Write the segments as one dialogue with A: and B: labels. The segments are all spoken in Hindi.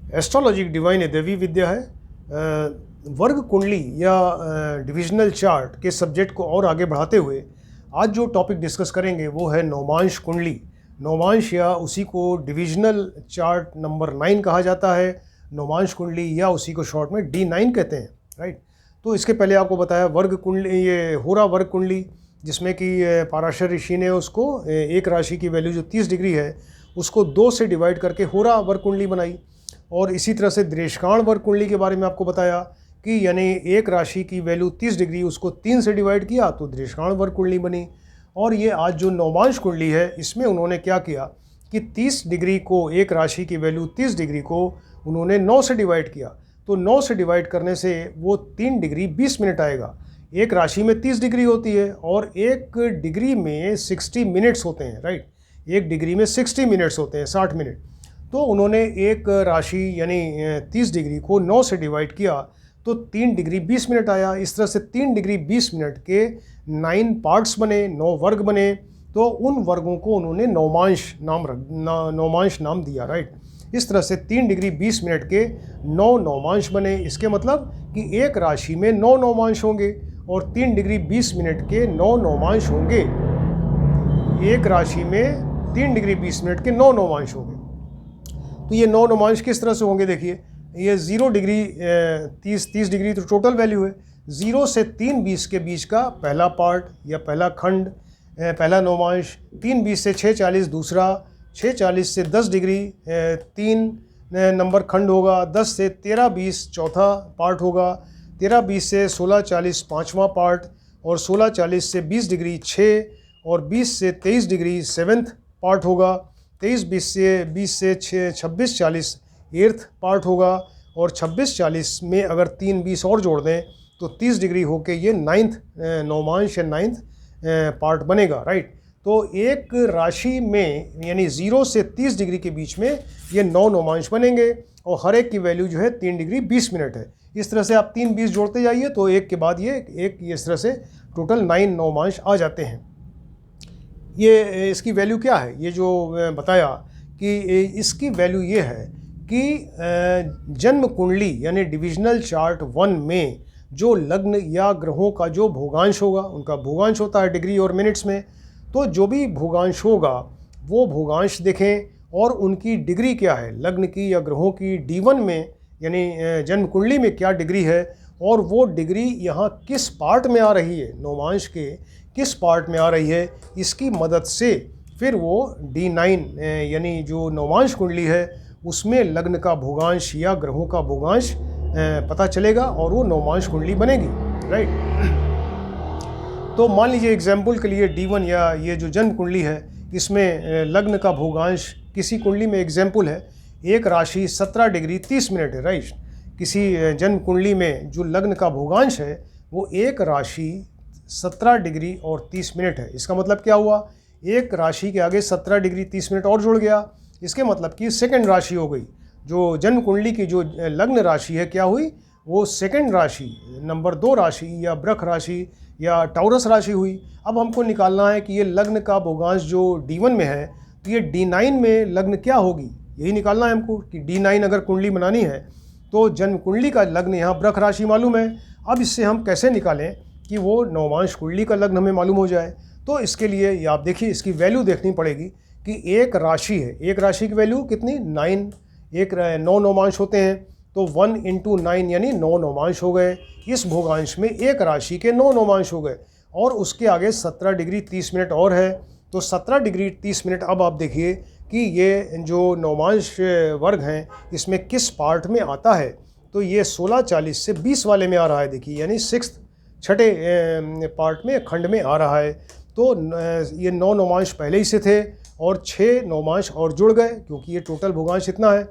A: एस्ट्रोलॉजी एक डिवाइन दैवी विद्या है। वर्ग कुंडली या डिविजनल चार्ट के सब्जेक्ट को और आगे बढ़ाते हुए आज जो टॉपिक डिस्कस करेंगे वो है नौमांश कुंडली। नौमांश या उसी को डिविजनल चार्ट नंबर 9 कहा जाता है। नौमांश कुंडली या उसी को शॉर्ट में D9 कहते हैं, राइट। तो इसके पहले आपको बताया वर्ग कुंडली, ये होरा वर्ग कुंडली, जिसमें कि पाराशर ऋषि ने उसको एक राशि की वैल्यू जो 30 डिग्री है उसको 2 से डिवाइड करके होरा वर्ग कुंडली बनाई। और इसी तरह से दृष्काण वर्ग कुंडली के बारे में आपको बताया कि यानी एक राशि की वैल्यू 30 डिग्री उसको 3 से डिवाइड किया तो दृष्काण वर्ग कुंडली बनी। और ये आज जो नौमांश कुंडली है इसमें उन्होंने क्या किया कि 30 डिग्री को, एक राशि की वैल्यू 30 डिग्री को उन्होंने 9 से डिवाइड किया। तो 9 से डिवाइड करने से वो 3 डिग्री 20 मिनट आएगा। एक राशि में 30 डिग्री होती है और एक डिग्री में 60 मिनट्स होते हैं, राइट। एक डिग्री में 60 मिनट्स होते हैं, 60 मिनट। तो उन्होंने एक राशि यानी 30 डिग्री को 9 से डिवाइड किया तो 3 डिग्री 20 मिनट आया। इस तरह से 3 डिग्री 20 मिनट के 9 पार्ट्स बने, 9 वर्ग बने। तो उन वर्गों को उन्होंने नौमांश नाम दिया, राइट। इस तरह से 3 डिग्री 20 मिनट के 9 नौमांश बने। इसके मतलब कि एक राशि में 9 नौमांश होंगे और 3 डिग्री 20 मिनट के 9 नौमांश होंगे। एक राशि में 3 डिग्री 20 मिनट के 9 नौमांश होंगे। तो ये 9 नौमांश किस तरह से होंगे, देखिए। ये 0 डिग्री 30 डिग्री तो टोटल वैल्यू है। 0 से 3:20 के बीच का पहला पार्ट या पहला खंड, पहला नौमांश। 3:20 से 6:40 दूसरा। 6:40 से 10 डिग्री 3 नंबर खंड होगा। 10 से 13:20 चौथा पार्ट होगा। 13:20 से 16:40 पाँचवां पार्ट। और 16:40 से 20 डिग्री 6 और 20 से 23 डिग्री 7th पार्ट होगा। 23:20 से 26:40 8th पार्ट होगा। और 26:40 में अगर 3:20 और जोड़ दें तो 30 डिग्री होके ये 9th नौमांश या 9th पार्ट बनेगा, राइट। तो एक राशि में यानी 0 से 30 डिग्री के बीच में ये 9 नौमांश बनेंगे और हर एक की वैल्यू जो है 3 डिग्री 20 मिनट है। इस तरह से आप 3:20 जोड़ते जाइए तो एक के बाद ये एक, इस तरह से टोटल 9 नौमांश आ जाते हैं। ये इसकी वैल्यू क्या है, ये जो बताया कि इसकी वैल्यू ये है कि जन्म कुंडली यानी डिविजनल चार्ट 1 में जो लग्न या ग्रहों का जो भोगांश होगा, उनका भोगांश होता है डिग्री और मिनट्स में। तो जो भी भोगांश होगा वो भोगांश देखें और उनकी डिग्री क्या है, लग्न की या ग्रहों की D1 में यानी जन्म कुंडली में क्या डिग्री है और वो डिग्री यहाँ किस पार्ट में आ रही है, नौमांश के किस पार्ट में आ रही है। इसकी मदद से फिर वो D9 यानी जो नौमांश कुंडली है उसमें लग्न का भोगांश या ग्रहों का भोगांश पता चलेगा और वो नौमांश कुंडली बनेगी, राइट। तो मान लीजिए एग्जाम्पल के लिए D1 या ये जो जन्म कुंडली है इसमें लग्न का भोगांश किसी कुंडली में एग्जाम्पल है एक राशि 17 डिग्री 30 मिनट है, राइट। किसी जन्म कुंडली में जो लग्न का भोगांश है वो एक राशि 17 डिग्री और 30 मिनट है। इसका मतलब क्या हुआ, एक राशि के आगे 17 डिग्री 30 मिनट और जुड़ गया। इसके मतलब कि सेकंड राशि हो गई। जो जन्म कुंडली की जो लग्न राशि है क्या हुई, वो सेकंड राशि, नंबर 2 राशि या वृष राशि या टाउरस राशि हुई। अब हमको निकालना है कि ये लग्न का भोगांश जो D1 में है तो ये D9 में लग्न क्या होगी, यही निकालना है हमको कि D9 अगर कुंडली बनानी है तो जन्म कुंडली का लग्न यहाँ वृष राशि मालूम है। अब इससे हम कैसे निकालें कि वो नौमांश कुंडली का लग्न हमें मालूम हो जाए। तो इसके लिए ये आप देखिए इसकी वैल्यू देखनी पड़ेगी कि एक राशि है, एक राशि की वैल्यू कितनी 9, एक 9 नौमांश होते हैं तो 1 × 9 यानी 9 नौमांश हो गए। इस भोगांश में एक राशि के 9 नौमांश हो गए और उसके आगे 17 डिग्री 30 मिनट और है तो 17 डिग्री 30 मिनट। अब आप देखिए कि ये जो नौमांश वर्ग हैं इसमें किस पार्ट में आता है। तो ये 16:40 से 20 वाले में आ रहा है, देखिए, यानी 6th छठे पार्ट में, खंड में आ रहा है। तो ये 9 नौमांश पहले ही से थे और 6 नौमांश और जुड़ गए क्योंकि ये टोटल भोगांश इतना है।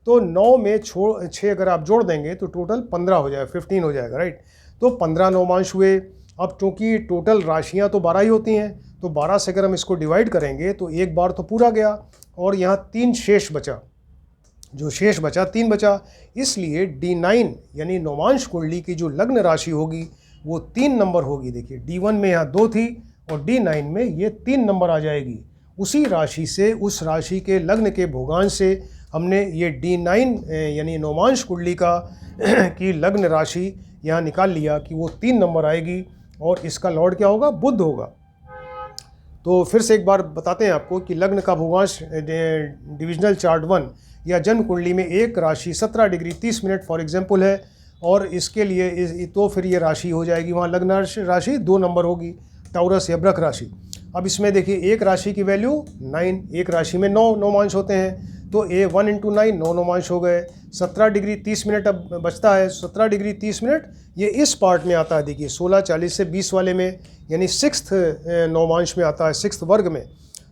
A: तो 9 में 6 अगर आप जोड़ देंगे तो टोटल 15 हो जाएगा, 15 हो जाएगा, राइट। तो 15 नौमांश हुए। अब चूँकि टोटल राशियाँ तो 12 ही होती हैं तो 12 से अगर हम इसको डिवाइड करेंगे तो एक बार तो पूरा गया और यहाँ 3 शेष बचा, जो शेष बचा 3 बचा। इसलिए D9 यानी नौमांश कुंडली की जो लग्न राशि होगी वो 3 नंबर होगी। देखिए D1 में यहाँ 2 थी और D9 में ये 3 नंबर आ जाएगी। उसी राशि से, उस राशि के लग्न के भोगांश से हमने ये D9 यानी नौमांश कुंडली का की लग्न राशि यहाँ निकाल लिया कि वो 3 नंबर आएगी और इसका लॉर्ड क्या होगा, बुध होगा। तो फिर से एक बार बताते हैं आपको कि लग्न का भूभांश डिविजनल चार्ट 1 या जन्म कुंडली में एक राशि 17 डिग्री 30 मिनट फॉर एग्जांपल है, और इसके लिए तो फिर ये राशि हो जाएगी, वहाँ लग्न राशि 2 नंबर होगी, टॉरस या वृक राशि। अब इसमें देखिए एक राशि की वैल्यू 9, एक राशि में 9 नौमांश होते हैं, तो 1 into 9 9 नौमांश हो गए। 17 डिग्री 30 मिनट अब बचता है, 17 डिग्री 30 मिनट ये इस पार्ट में आता है, देखिए 16:40 से 20 वाले में, यानी 6th नौमांश में आता है, 6th वर्ग में।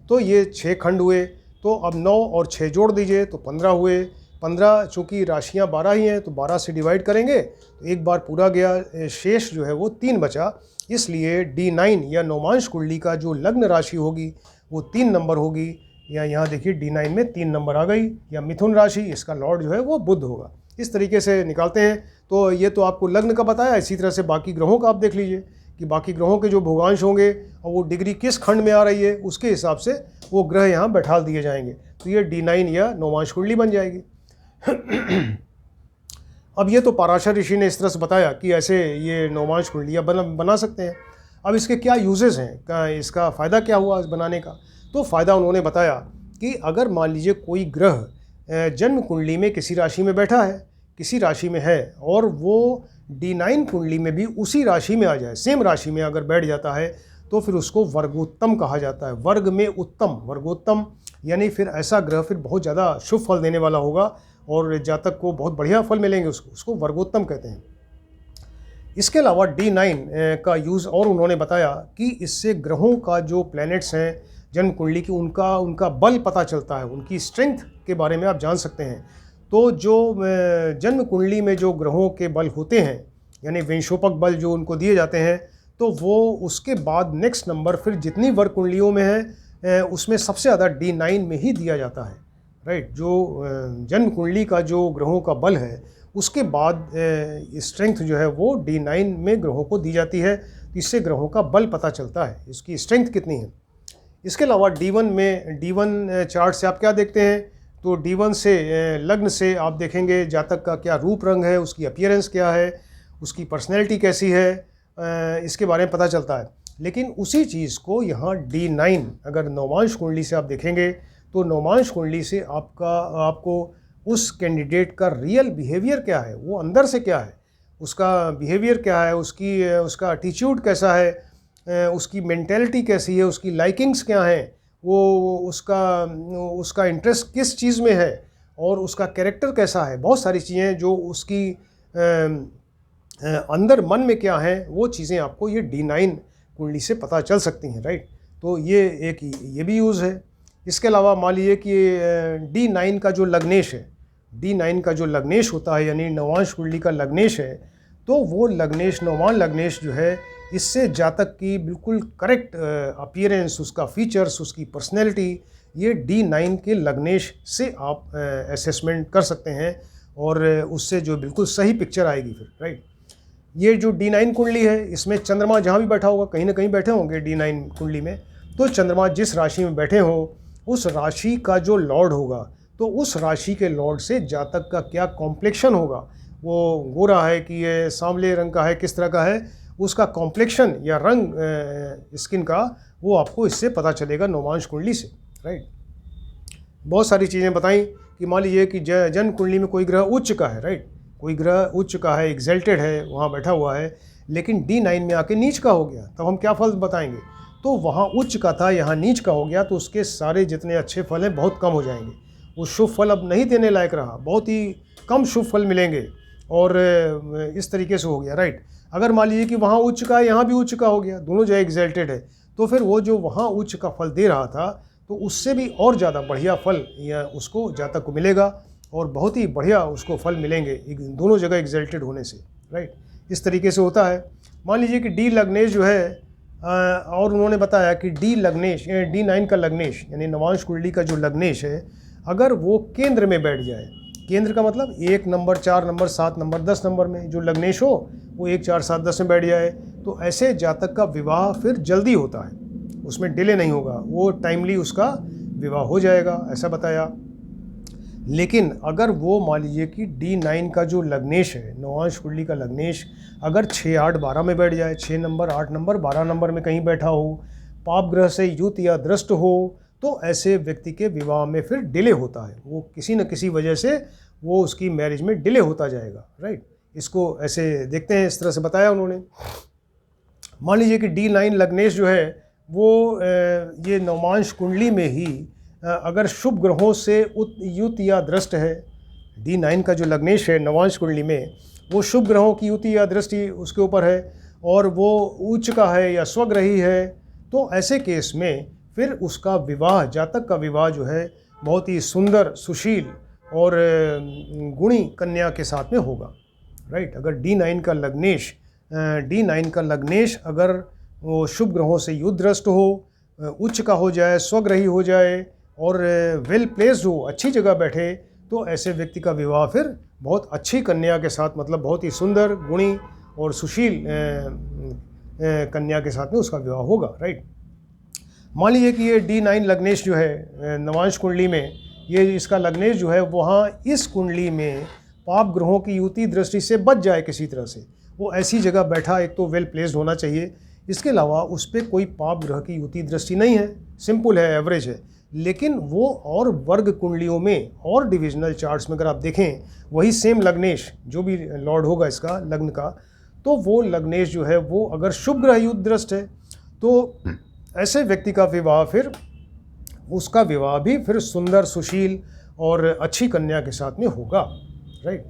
A: तो ये 6 खंड हुए, तो अब 9 और 6 जोड़ दीजिए तो 15 हुए। 15 चूँकि राशियाँ 12 ही हैं तो 12 से डिवाइड करेंगे तो एक बार पूरा गया, शेष जो है वो 3 बचा। इसलिए D9 या नौमांश कुंडली का जो लग्न राशि होगी वो 3 नंबर होगी, या यहाँ देखिए D9 में 3 नंबर आ गई, या मिथुन राशि, इसका लॉर्ड जो है वो बुध होगा। इस तरीके से निकालते हैं। तो ये तो आपको लग्न का बताया, इसी तरह से बाकी ग्रहों का आप देख लीजिए कि बाकी ग्रहों के जो भूभांश होंगे और वो डिग्री किस खंड में आ रही है उसके हिसाब से वो ग्रह यहाँ बैठा दिए जाएंगे, तो ये D9 या नौमांश कुंडली बन जाएगी। अब ये तो पराशर ऋषि ने इस तरह से बताया कि ऐसे ये नौमांश कुंडलियाँ बना सकते हैं। अब इसके क्या यूजेस हैं, इसका फ़ायदा क्या हुआ इस बनाने का, तो फ़ायदा उन्होंने बताया कि अगर मान लीजिए कोई ग्रह जन्म कुंडली में किसी राशि में बैठा है, किसी राशि में है, और वो D9 कुंडली में भी उसी राशि में आ जाए, सेम राशि में अगर बैठ जाता है, तो फिर उसको वर्गोत्तम कहा जाता है। वर्ग में उत्तम, वर्गोत्तम, यानी फिर ऐसा ग्रह फिर बहुत ज़्यादा शुभ फल देने वाला होगा और जातक को बहुत बढ़िया फल मिलेंगे, उसको वर्गोत्तम कहते हैं। इसके अलावा D9 का यूज़ और उन्होंने बताया कि इससे ग्रहों का जो प्लैनेट्स हैं जन्म कुंडली की, उनका बल पता चलता है, उनकी स्ट्रेंथ के बारे में आप जान सकते हैं। तो जो जन्म कुंडली में जो ग्रहों के बल होते हैं, यानी विंशोपक बल जो उनको दिए जाते हैं, तो वो उसके बाद नेक्स्ट नंबर फिर जितनी वर्ग कुंडलियों में है उसमें सबसे ज़्यादा D9 में ही दिया जाता है, राइट। जो जन्म कुंडली का जो ग्रहों का बल है उसके बाद स्ट्रेंथ जो है वो D9 में ग्रहों को दी जाती है, तो इससे ग्रहों का बल पता चलता है, इसकी स्ट्रेंथ कितनी है। इसके अलावा D1 चार्ट से आप क्या देखते हैं, तो D1 से लग्न से आप देखेंगे जातक का क्या रूप रंग है, उसकी अपीयरेंस क्या है, उसकी पर्सनैलिटी कैसी है, इसके बारे में पता चलता है। लेकिन उसी चीज़ को यहाँ D9 अगर नौमांश कुंडली से आप देखेंगे तो नौमांश कुंडली से आपको उस कैंडिडेट का रियल बिहेवियर क्या है, वो अंदर से क्या है, उसका बिहेवियर क्या है, उसका एटीट्यूड कैसा है, उसकी मेंटेलिटी कैसी है, उसकी लाइकिंग्स क्या हैं, वो उसका इंटरेस्ट किस चीज़ में है, और उसका कैरेक्टर कैसा है, बहुत सारी चीज़ें जो उसकी अंदर मन में क्या है, वो चीज़ें आपको ये D9 कुंडली से पता चल सकती हैं, राइट। तो ये भी यूज़ है। इसके अलावा मान लीजिए कि D9 का जो लग्नेश है, D9 का जो लग्नेश होता है यानी नौमांश कुंडली का लग्नेश है, तो वो लग्नेश, नौमान लग्नेश जो है, इससे जातक की बिल्कुल करेक्ट अपीयरेंस, उसका फीचर्स, उसकी पर्सनैलिटी, ये D9 के लग्नेश से आप असेसमेंट कर सकते हैं और उससे जो बिल्कुल सही पिक्चर आएगी फिर, राइट। ये जो D9 कुंडली है, इसमें चंद्रमा जहाँ भी बैठा होगा, कहीं ना कहीं बैठे होंगे D9 कुंडली में, तो चंद्रमा जिस राशि में बैठे हों उस राशि का जो लॉर्ड होगा, तो उस राशि के लॉर्ड से जातक का क्या कॉम्प्लेक्शन होगा, वो गोरा है कि ये सांवले रंग का है, किस तरह का है, उसका कॉम्प्लेक्शन या रंग स्किन का, वो आपको इससे पता चलेगा नौमांश कुंडली से, राइट। बहुत सारी चीज़ें बताई कि मान लीजिए कि जन्म कुंडली में कोई ग्रह उच्च का है, राइट, कोई ग्रह उच्च का है, एग्जल्टेड है, वहाँ बैठा हुआ है, लेकिन D9 में आके नीच का हो गया, तब हम क्या फल बताएंगे, तो वहाँ उच्च का था, यहाँ नीच का हो गया, तो उसके सारे जितने अच्छे फल हैं बहुत कम हो जाएंगे, वो शुभ फल अब नहीं देने लायक रहा, बहुत ही कम शुभ फल मिलेंगे, और इस तरीके से हो गया, राइट। अगर मान लीजिए कि वहाँ उच्च का है, यहाँ भी उच्च का हो गया, दोनों जगह एग्जल्टेड है, तो फिर वो जो वहाँ उच्च का फल दे रहा था, तो उससे भी और ज़्यादा बढ़िया फल या उसको जातक को मिलेगा, और बहुत ही बढ़िया उसको फल मिलेंगे दोनों जगह एग्जल्टेड होने से, राइट। इस तरीके से होता है। मान लीजिए कि D लग्नेश जो है, और उन्होंने बताया कि D9 का लग्नेश यानी नौमांश कुंडली का जो लग्नेश है, अगर वो केंद्र में बैठ जाए, केंद्र का मतलब 1 नंबर, 4 नंबर, 7 नंबर, 10 नंबर में जो लग्नेश हो, वो 1, 4, 7, 10 में बैठ जाए, तो ऐसे जातक का विवाह फिर जल्दी होता है, उसमें डिले नहीं होगा, वो टाइमली उसका विवाह हो जाएगा, ऐसा बताया। लेकिन अगर वो मान लीजिए कि D9 का जो लग्नेश है, नवांश कुंडली का लग्नेश अगर 6, 8, 12 में बैठ जाए, 6 नंबर, 8 नंबर, 12 नंबर में कहीं बैठा हो, पाप ग्रह से युत या दृष्ट हो, तो ऐसे व्यक्ति के विवाह में फिर डिले होता है। वो किसी न किसी वजह से वो उसकी मैरिज में डिले होता जाएगा, राइट। इसको ऐसे देखते हैं, इस तरह से बताया उन्होंने। मान लीजिए कि D9 लग्नेश जो है वो ये नवमांश कुंडली में ही अगर शुभ ग्रहों से युत या दृष्ट है, D9 का जो लग्नेश है नवांश कुंडली में, वो शुभ ग्रहों की युति या दृष्टि उसके ऊपर है और वो उच्च का है या स्वग्रही है, तो ऐसे केस में फिर उसका विवाह, जातक का विवाह जो है बहुत ही सुंदर, सुशील और गुणी कन्या के साथ में होगा, राइट। अगर D9 का लग्नेश अगर वो शुभ ग्रहों से युत दृष्ट हो, उच्च का हो जाए, स्वग्रही हो जाए और वेल प्लेस्ड हो, अच्छी जगह बैठे, तो ऐसे व्यक्ति का विवाह फिर बहुत अच्छी कन्या के साथ, मतलब बहुत ही सुंदर, गुणी और सुशील कन्या के साथ में उसका विवाह होगा, राइट। मान लीजिए कि ये D9 लग्नेश जो है नवांश कुंडली में, ये इसका लग्नेश जो है वहाँ इस कुंडली में पाप ग्रहों की युति दृष्टि से बच जाए किसी तरह से, वो ऐसी जगह बैठा, एक तो वेल प्लेस्ड होना चाहिए, इसके अलावा उस पर कोई पाप ग्रह की युति दृष्टि नहीं है, सिंपल है, एवरेज है। लेकिन वो और वर्ग कुंडलियों में और डिविजनल चार्ट्स में अगर आप देखें, वही सेम लग्नेश जो भी लॉर्ड होगा इसका लग्न का, तो वो लग्नेश जो है वो अगर शुभ ग्रह युत दृष्ट है, तो ऐसे व्यक्ति का विवाह फिर, उसका विवाह भी फिर सुंदर, सुशील और अच्छी कन्या के साथ में होगा, राइट।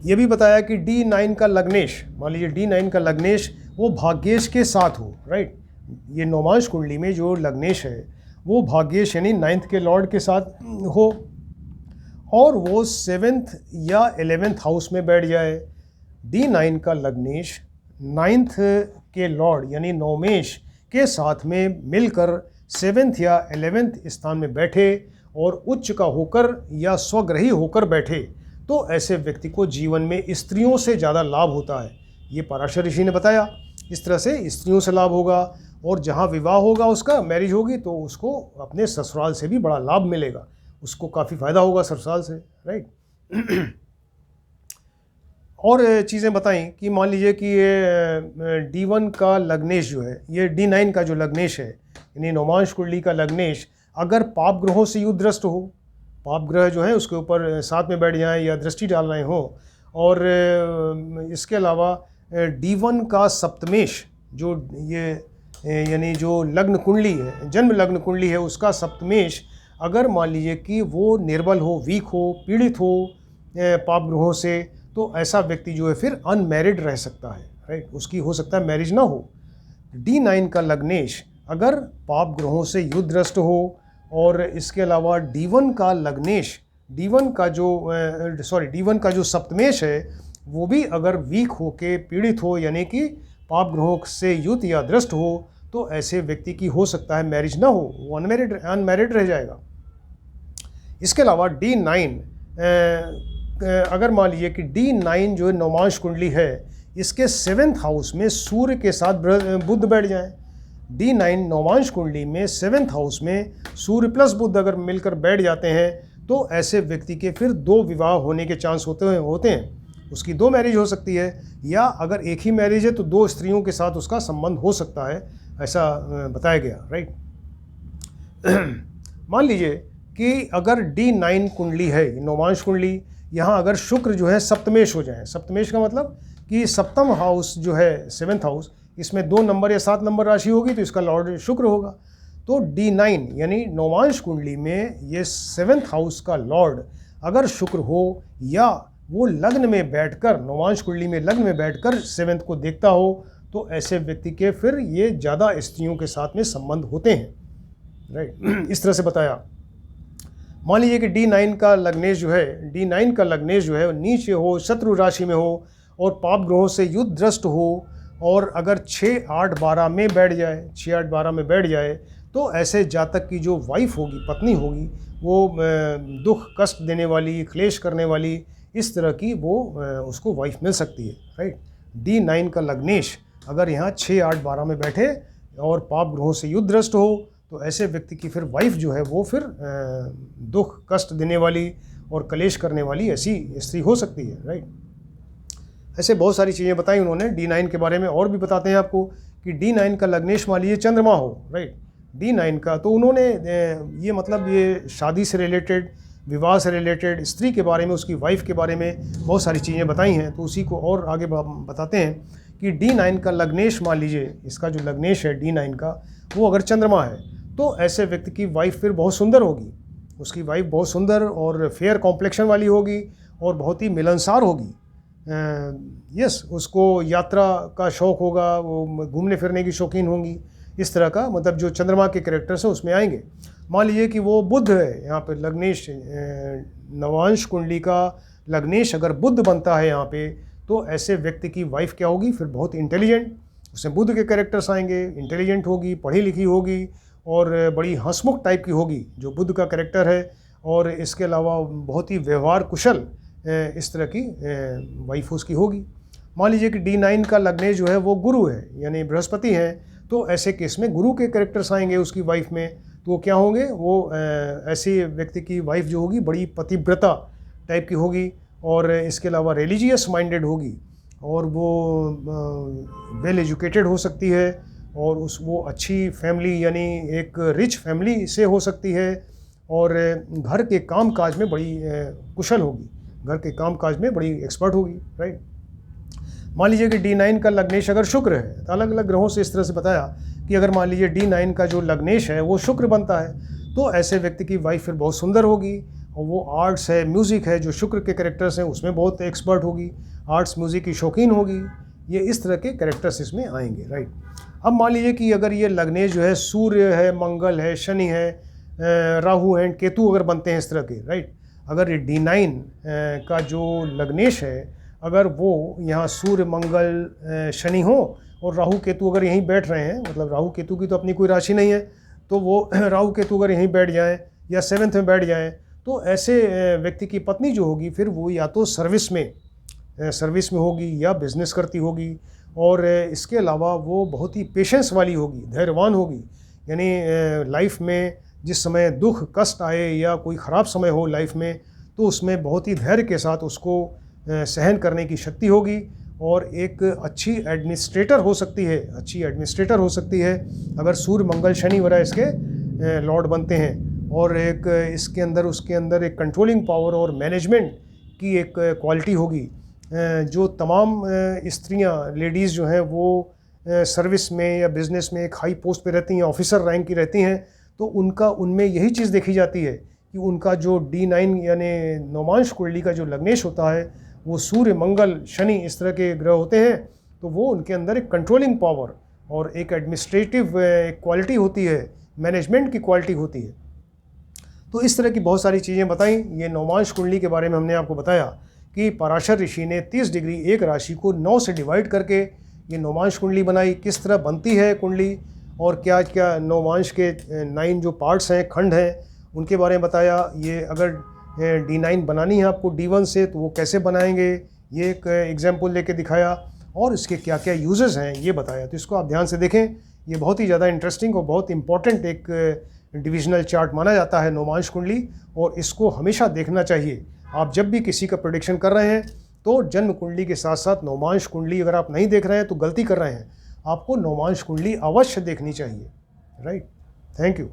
A: ये भी बताया कि D9 का लग्नेश, मान लीजिए D9 का लग्नेश वो भाग्येश के साथ हो, राइट। ये नवमांश कुंडली में जो लग्नेश है वो भाग्येश यानी 9th के लॉर्ड के साथ हो और वो 7th या 11th हाउस में बैठ जाए। D9 का लग्नेश 9th के लॉर्ड यानी नवमेश के साथ में मिलकर 7th या 11th स्थान में बैठे और उच्च का होकर या स्वग्रही होकर बैठे, तो ऐसे व्यक्ति को जीवन में स्त्रियों से ज़्यादा लाभ होता है। ये पराशर ऋषि ने बताया, इस तरह से स्त्रियों से लाभ होगा और जहाँ विवाह होगा उसका, मैरिज होगी, तो उसको अपने ससुराल से भी बड़ा लाभ मिलेगा, उसको काफ़ी फ़ायदा होगा ससुराल से, राइट। और चीज़ें बताएं कि मान लीजिए कि ये D1 का लग्नेश जो है, ये D9 का जो लग्नेश है यानी नवमांश कुंडली का लग्नेश अगर पाप ग्रहों से युत दृष्ट हो, पाप ग्रह जो है उसके ऊपर साथ में बैठ जाएं या दृष्टि डाल रहे हो, और इसके अलावा D1 का सप्तमेश जो ये यानी जो लग्न कुंडली है, जन्म लग्न कुंडली है, उसका सप्तमेश अगर मान लीजिए कि वो निर्बल हो, वीक हो, पीड़ित हो पाप ग्रहों से, तो ऐसा व्यक्ति जो है फिर अनमैरिड रह सकता है, राइट। उसकी हो सकता है मैरिज ना हो। D9 का लग्नेश अगर पाप ग्रहों से युत दृष्ट हो और इसके अलावा D1 का लग्नेश, D1 का जो सप्तमेश है वो भी अगर वीक हो के पीड़ित हो यानी कि पाप ग्रहों से युत या दृष्ट हो, तो ऐसे व्यक्ति की हो सकता है मैरिज ना हो, वो अनमैरिड रह जाएगा। इसके अलावा D9 अगर मान लीजिए कि D9 जो नवमांश कुंडली है इसके 7th हाउस में सूर्य के साथ बुध बैठ जाए, D9 नवमांश कुंडली में 7th हाउस में सूर्य प्लस बुध अगर मिलकर बैठ जाते हैं, तो ऐसे व्यक्ति के फिर 2 विवाह होने के चांस होते हैं। उसकी 2 मैरिज हो सकती है, या अगर एक ही मैरिज है तो 2 स्त्रियों के साथ उसका संबंध हो सकता है, ऐसा बताया गया, राइट। मान लीजिए कि अगर D9 कुंडली है, नवमांश कुंडली, यहाँ अगर शुक्र जो है सप्तमेश हो जाए, सप्तमेश का मतलब कि सप्तम हाउस जो है 7th हाउस, इसमें 2 नंबर या 7 नंबर राशि होगी तो इसका लॉर्ड शुक्र होगा। तो D9 यानी नवमांश कुंडली में ये 7th हाउस का लॉर्ड अगर शुक्र हो या वो लग्न में बैठकर, नवमांश कुंडली में लग्न में बैठकर 7th को देखता हो, तो ऐसे व्यक्ति के फिर ये ज़्यादा स्त्रियों के साथ में संबंध होते हैं, राइट। इस तरह से बताया। मान लीजिए कि D9 का लग्नेश जो है नीचे हो, शत्रु राशि में हो और पाप ग्रहों से युत दृष्ट हो, और अगर 6, 8, 12 में बैठ जाए, 6, 8, 12 में बैठ जाए, तो ऐसे जातक की जो वाइफ होगी, पत्नी होगी, वो दुख कष्ट देने वाली, क्लेश करने वाली, इस तरह की वो उसको वाइफ मिल सकती है, राइट। D9 का लग्नेश अगर यहाँ 6, 8, 12 में बैठे और पाप ग्रहों से युत दृष्ट हो, तो ऐसे व्यक्ति की फिर वाइफ जो है वो फिर दुख कष्ट देने वाली और कलेश करने वाली ऐसी स्त्री हो सकती है, राइट। ऐसे बहुत सारी चीज़ें बताई उन्होंने। D9 के बारे में और भी बताते हैं आपको कि D9 का लग्नेश मान लीजिए चंद्रमा हो, राइट। D9 का तो उन्होंने ये मतलब ये शादी से रिलेटेड, विवाह से रिलेटेड, स्त्री के बारे में, उसकी वाइफ के बारे में बहुत सारी चीज़ें बताई हैं। तो उसी को और आगे बताते हैं कि D9 का लग्नेश मान लीजिए, इसका जो लग्नेश है D9 का, वो अगर चंद्रमा है तो ऐसे व्यक्ति की वाइफ फिर बहुत सुंदर होगी। उसकी वाइफ बहुत सुंदर और फेयर कॉम्प्लेक्शन वाली होगी और बहुत ही मिलनसार होगी। यस, उसको यात्रा का शौक़ होगा, वो घूमने फिरने की शौकीन होंगी। इस तरह का मतलब जो चंद्रमा के कैरेक्टर्स हैं उसमें आएंगे। मान लीजिए कि वो बुध है यहाँ पे लग्नेश, नवांश कुंडली का लग्नेश अगर बुध बनता है यहाँ पे, तो ऐसे व्यक्ति की वाइफ क्या होगी फिर बहुत इंटेलिजेंट, उसमें बुध के कैरेक्टर्स आएंगे, इंटेलिजेंट होगी, पढ़ी लिखी होगी और बड़ी हंसमुख टाइप की होगी जो बुध का कैरेक्टर है। और इसके अलावा बहुत ही व्यवहार कुशल इस तरह की वाइफ उसकी होगी। मान लीजिए कि D9 का लग्नेश जो है वो गुरु है, यानी बृहस्पति है, तो ऐसे केस में गुरु के कैरेक्टर्स आएंगे उसकी वाइफ में। तो वो क्या होंगे, वो ऐसे व्यक्ति की वाइफ जो होगी बड़ी पतिव्रता टाइप की होगी और इसके अलावा रिलीजियस माइंडेड होगी और वो वेल एजुकेटेड हो सकती है और वो अच्छी फैमिली यानी एक रिच फैमिली से हो सकती है और घर के काम काज में बड़ी कुशल होगी, घर के काम काज में बड़ी एक्सपर्ट होगी, राइट। मान लीजिए कि D9 का लग्नेश अगर शुक्र है, तो अलग अलग ग्रहों से इस तरह से बताया कि अगर मान लीजिए D9 का जो लग्नेश है वो शुक्र बनता है, तो ऐसे व्यक्ति की वाइफ फिर बहुत सुंदर होगी और वो आर्ट्स है, म्यूज़िक है, जो शुक्र के कैरेक्टर्स हैं उसमें बहुत एक्सपर्ट होगी, आर्ट्स म्यूज़िक की शौकीन होगी। ये इस तरह के कैरेक्टर्स इसमें आएंगे, राइट। अब मान लीजिए कि अगर ये लग्नेश जो है सूर्य है, मंगल है, शनि है, राहु है, केतु अगर बनते हैं इस तरह के, राइट। अगर ये D9 का जो लग्नेश है, अगर वो यहाँ सूर्य मंगल शनि हो और राहु केतु अगर यहीं बैठ रहे हैं, मतलब राहु केतु की तो अपनी कोई राशि नहीं है, तो वो राहु केतु अगर यहीं बैठ जाएं या 7th में बैठ जाएं, तो ऐसे व्यक्ति की पत्नी जो होगी फिर वो या तो सर्विस में होगी या बिजनेस करती होगी और इसके अलावा वो बहुत ही पेशेंस वाली होगी, धैर्यवान होगी। यानी लाइफ में जिस समय दुख कष्ट आए या कोई ख़राब समय हो लाइफ में, तो उसमें बहुत ही धैर्य के साथ उसको सहन करने की शक्ति होगी और एक अच्छी एडमिनिस्ट्रेटर हो सकती है अगर सूर्य मंगल शनि वगैरह इसके लॉर्ड बनते हैं। और एक इसके अंदर उसके अंदर एक कंट्रोलिंग पावर और मैनेजमेंट की एक क्वालिटी होगी। जो तमाम स्त्रियां, लेडीज़ जो हैं वो सर्विस में या बिज़नेस में एक हाई पोस्ट पे रहती हैं, ऑफिसर रैंक की रहती हैं, तो उनमें यही चीज़ देखी जाती है कि उनका जो D9 यानी नौमांश कुंडली का जो लग्नेश होता है वो सूर्य मंगल शनि इस तरह के ग्रह होते हैं, तो वो उनके अंदर एक कंट्रोलिंग पावर और एक एडमिनिस्ट्रेटिव क्वालिटी होती है, मैनेजमेंट की क्वालिटी होती है। तो इस तरह की बहुत सारी चीज़ें बताई। ये नौमांश कुंडली के बारे में हमने आपको बताया कि पराशर ऋषि ने 30 डिग्री एक राशि को 9 से डिवाइड करके ये नौमांश कुंडली बनाई। किस तरह बनती है कुंडली और क्या क्या नौमांश के 9 जो पार्ट्स हैं, खंड हैं, उनके बारे में बताया। ये अगर D9 बनानी है आपको D1 से तो वो कैसे बनाएंगे, ये एक एग्जाम्पल लेके दिखाया और इसके क्या क्या यूजेस हैं ये बताया। तो इसको आप ध्यान से देखें, ये बहुत ही ज़्यादा इंटरेस्टिंग और बहुत इंपॉर्टेंट एक डिविजनल चार्ट माना जाता है नौमांश कुंडली, और इसको हमेशा देखना चाहिए। आप जब भी किसी का प्रेडिक्शन कर रहे हैं तो जन्म कुंडली के साथ साथ नौमांश कुंडली अगर आप नहीं देख रहे हैं तो गलती कर रहे हैं। आपको नौमांश कुंडली अवश्य देखनी चाहिए, राइट। Thank you.